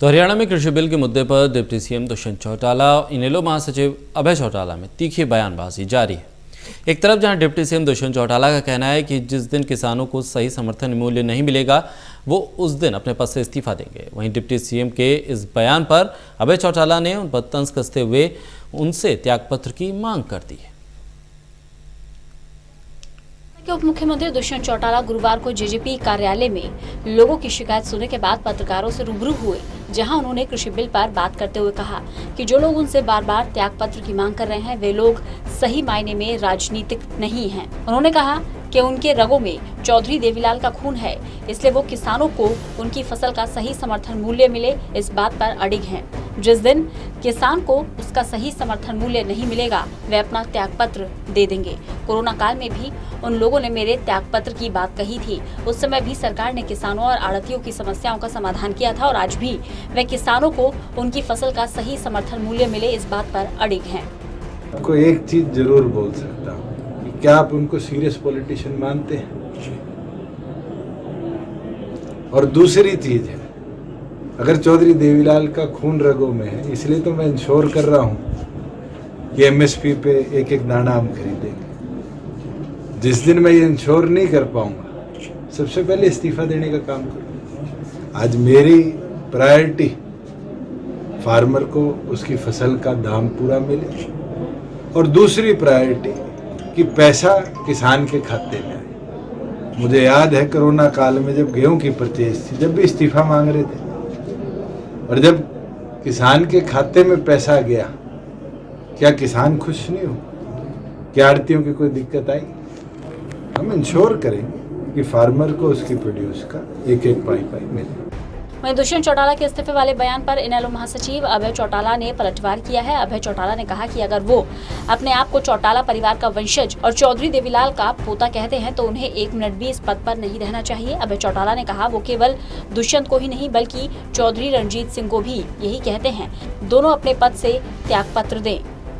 तो हरियाणा में कृषि बिल के मुद्दे पर डिप्टी सीएम दुष्यंत चौटाला और इनेलो महासचिव अभय चौटाला में तीखी बयानबाजी जारी है। एक तरफ जहां डिप्टी सीएम दुष्यंत चौटाला का कहना है कि जिस दिन किसानों को सही समर्थन मूल्य नहीं मिलेगा वो उस दिन अपने पद से इस्तीफा देंगे, वहीं डिप्टी सीएम के इस बयान पर अभय चौटाला ने उन पर तंज कसते हुए उनसे त्यागपत्र की मांग कर दी है। उप मुख्यमंत्री दुष्यंत चौटाला गुरुवार को जेजेपी कार्यालय में लोगों की शिकायत सुनने के बाद पत्रकारों से रूबरू हुए, जहां उन्होंने कृषि बिल पर बात करते हुए कहा कि जो लोग उनसे बार बार त्यागपत्र की मांग कर रहे हैं वे लोग सही मायने में राजनीतिक नहीं हैं। उन्होंने कहा कि उनके रगों में चौधरी देवीलाल का खून है, इसलिए वो किसानों को उनकी फसल का सही समर्थन मूल्य मिले इस बात पर अडिग हैं। जिस दिन किसान को उसका सही समर्थन मूल्य नहीं मिलेगा वे अपना त्यागपत्र दे देंगे। कोरोना काल में भी उन लोगों ने मेरे त्यागपत्र की बात कही थी। उस समय भी सरकार ने किसानों और आड़तियों की समस्याओं का समाधान किया था और आज भी वे किसानों को उनकी फसल का सही समर्थन मूल्य मिले इस बात पर अडिग हैं। आपको एक चीज जरूर बोल सकता हूँ, क्या आप उनको सीरियस पॉलिटिशियन मानते हैं? और दूसरी चीज है, अगर चौधरी देवीलाल का खून रगों में है, इसलिए तो मैं इंश्योर कर रहा हूं कि एमएसपी पे एक एक दाना हम खरीदेंगे। जिस दिन मैं ये इंश्योर नहीं कर पाऊंगा, सबसे पहले इस्तीफा देने का काम करूंगा। आज मेरी प्रायोरिटी फार्मर को उसकी फसल का दाम पूरा मिले और दूसरी प्रायोरिटी कि पैसा किसान के खाते में आए। मुझे याद है कोरोना काल में जब गेहूं की परचेज थी, जब भी इस्तीफा मांग रहे थे और जब किसान के खाते में पैसा गया, क्या किसान खुश नहीं हो? क्या आड़तियों की कोई दिक्कत आई? हम इंश्योर करेंगे कि फार्मर को उसकी प्रोड्यूस का एक एक पाई मिले। वहीं दुष्यंत चौटाला के इस्तीफे वाले बयान पर इनेलो महासचिव अभय चौटाला ने पलटवार किया है। अभय चौटाला ने कहा कि अगर वो अपने आप को चौटाला परिवार का वंशज और चौधरी देवीलाल का पोता कहते हैं तो उन्हें एक मिनट भी इस पद पर नहीं रहना चाहिए। अभय चौटाला ने कहा वो केवल दुष्यंत को ही नहीं बल्कि चौधरी रणजीत सिंह को भी यही कहते हैं, दोनों अपने पद से त्यागपत्र दें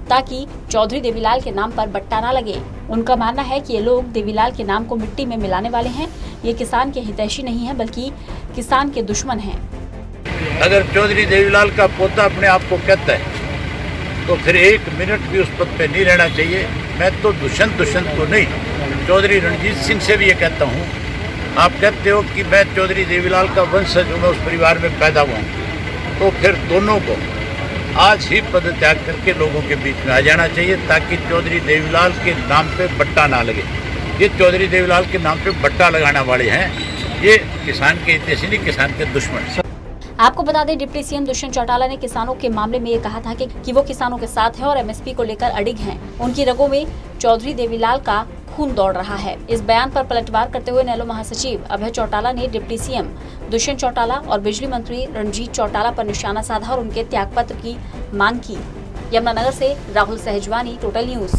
ताकि चौधरी देवीलाल के नाम पर बट्टा ना लगे। उनका मानना है कि ये लोग देवीलाल के नाम को मिट्टी में मिलाने वाले हैं। ये किसान के हितैषी नहीं है बल्कि किसान के दुश्मन हैं। अगर चौधरी देवीलाल का पोता अपने आप को कहता है तो फिर एक मिनट भी उस पद पे नहीं रहना चाहिए। मैं तो दुष्यंत को नहीं, चौधरी रणजीत सिंह से भी ये कहता हूँ, आप कहते हो कि मैं चौधरी देवीलाल का वंशज हूँ, मैं उस परिवार में पैदा हुआ हूँ, तो फिर दोनों को आज ही पद त्याग करके लोगों के बीच में आ जाना चाहिए ताकि चौधरी देवीलाल के नाम पे बट्टा ना लगे। ये चौधरी देवीलाल के नाम पे बट्टा लगाने वाले हैं, ये किसान के हितैषी नहीं, किसान के दुश्मन। आपको बता दें डिप्टी सीएम दुष्यंत चौटाला ने किसानों के मामले में ये कहा था कि वो किसानों के साथ है और एमएसपी को लेकर अडिग हैं। उनकी रगों में चौधरी देवीलाल का खून दौड़ रहा है। इस बयान पर पलटवार करते हुए इनेलो महासचिव अभय चौटाला ने डिप्टी सीएम दुष्यंत चौटाला और बिजली मंत्री रणजीत चौटाला पर निशाना साधा और उनके त्यागपत्र की मांग की। यमुनानगर से राहुल सहजवानी, टोटल न्यूज।